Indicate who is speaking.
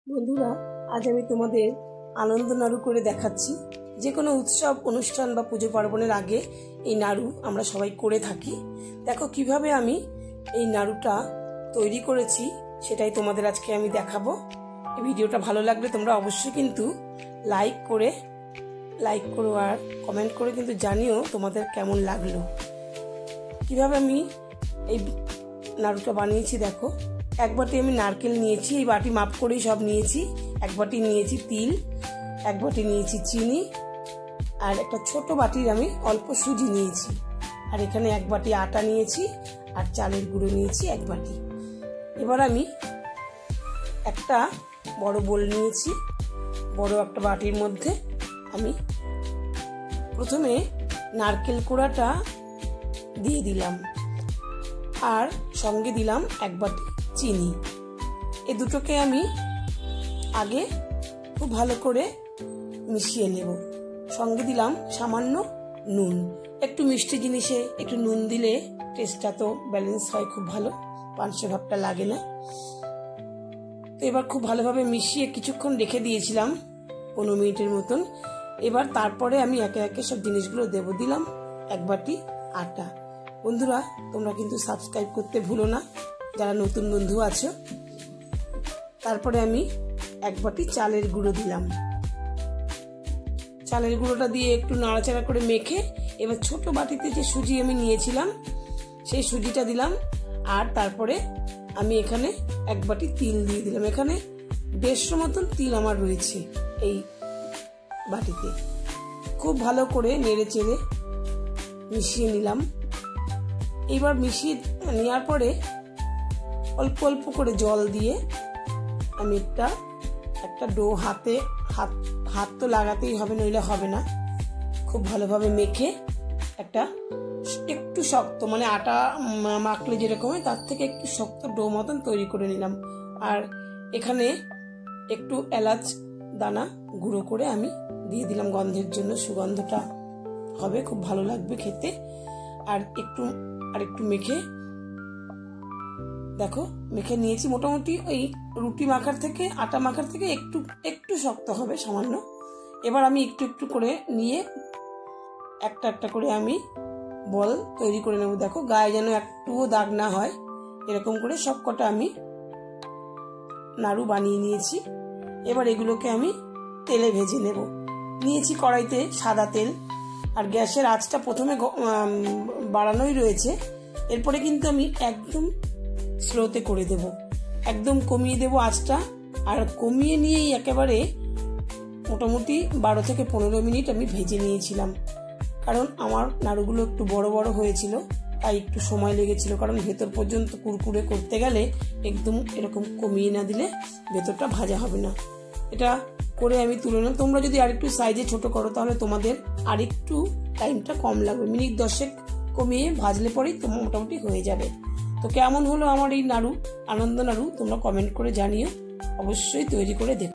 Speaker 1: বন্ধুরা, আজ আমি তোমাদের আনন্দ নাড়ু করে দেখাচ্ছি। যে কোনো উৎসব অনুষ্ঠান বা পুজো পার্বণের আগে এই নাড়ু আমরা সবাই করে থাকি। দেখো কিভাবে আমি এই নাড়ুটা তৈরি করেছি, সেটাই তোমাদের আজকে আমি দেখাবো। এই ভিডিওটা ভালো লাগলে তোমরা অবশ্যই কিন্তু লাইক করো আর কমেন্ট করে কিন্তু জানিও তোমাদের কেমন লাগলো। কিভাবে আমি এই নাড়ুটা বানিয়েছি দেখো। এক বাটি আমি নারকেল নিয়েছি, এই বাটি মাপ করেই সব নিয়েছি। এক বাটি নিয়েছি তিল, এক বাটি নিয়েছি চিনি, আর একটা ছোট বাটির আমি অল্প সুজি নিয়েছি। আর এখানে এক বাটি আটা নিয়েছি, আর চালের গুঁড়ো নিয়েছি এক বাটি। এবার আমি একটা বড় বোল নিয়েছি, বড় একটা বাটির মধ্যে আমি প্রথমে নারকেল কোড়াটা দিয়ে দিলাম, আর সঙ্গে দিলাম এক বাটি চিনি। এই দুটোকে আমি আগে খুব ভালো করে মিশিয়ে নেব। সঙ্গে দিলাম সামান্য নুন। একটু মিষ্টি জিনিসে একটু নুন দিলে টেস্টটা তো ব্যালেন্স হয়, খুব ভালো, পানসে ভাবটা লাগে না। তো এবার খুব ভালোভাবে মিশিয়ে কিছুক্ষণ রেখে দিয়েছিলাম, 15 মিনিটের মতন। এবার তারপরে আমি একে একে সব জিনিসগুলো দেবো। দিলাম এক বাটি আটা। বন্ধুরা, তোমরা কিন্তু সাবস্ক্রাইব করতে ভুলো না যারা নতুন বন্ধু আছো। তারপরে আমি এক বাটি চালের গুঁড়ো দিলাম। চালের গুঁড়োটা দিয়ে একটু নাড়াচাড়া করে মেখে এবার ছোট বাটিতে যে সুজি আমি নিয়েছিলাম সেই সুজিটা দিলাম। আর তারপরে আমি এখানে এক বাটি তিল দিয়ে দিলাম। এখানে 150 মতন তিল আমার রয়েছে এই বাটিতে। খুব ভালো করে নেড়ে চেড়ে মিশিয়ে নিলাম। এবার মিশিয়ে নেওয়ার পরে অল্প অল্প করে জল দিয়ে আমি একটা ডো হাত তো লাগাতেই হবে, নইলে হবে না। খুব ভালোভাবে মেখে একটু শক্ত, মানে আটা মাখলে যেরকম হয় তার থেকে একটু শক্ত ডো মতন তৈরি করে নিলাম। আর এখানে একটু এলাচ দানা গুঁড়ো করে আমি দিয়ে দিলাম গন্ধের জন্য। সুগন্ধটা হবে, খুব ভালো লাগবে খেতে। আর একটু মেখে দেখো, মেখে নিয়েছি। মোটামুটি ওই রুটি মাখার থেকে, আটা মাখার থেকে একটু শক্ত হবে সামান্য। এবার আমি একটু করে নিয়ে একটা করে আমি বল তৈরি করে নেব। দেখো গায়ে যেন একটুও দাগ না হয়, এরকম করে সব কটা আমি নাড়ু বানিয়ে নিয়েছি। এবার এগুলোকে আমি তেলে ভেজে নেব। নিয়েছি কড়াইতে সাদা তেল, আর গ্যাসের আঁচটা প্রথমে বাড়ানোই রয়েছে। এরপরে কিন্তু আমি একদম স্লোতে করে দেব, একদম কমিয়ে দেব আঁচটা। আর কমিয়ে নিয়েই একেবারে মোটামুটি 12 থেকে 15 মিনিট আমি ভেজে নিয়েছিলাম। কারণ আমার নাড়ুগুলো একটু বড় বড় হয়েছিল, তাই একটু সময় লেগেছিল। কারণ ভেতর পর্যন্ত কুরকুরে করতে গেলে একদম এরকম কমিয়ে না দিলে ভেতরটা ভাজা হবে না। এটা করে আমি তুলে নিলাম। তোমরা যদি আরেকটু সাইজে ছোট করো তাহলে তোমাদের আরেকটু টাইমটা কম লাগবে। মিনিট 10 কমিয়ে ভাজলে পরেই তোমার মোটামুটি হয়ে যাবে। তো কেমন হলো আমার এই নাড়ু, আনন্দ নাড়ু, তোমরা কমেন্ট করে জানিও। অবশ্যই তৈরি করে দেখো।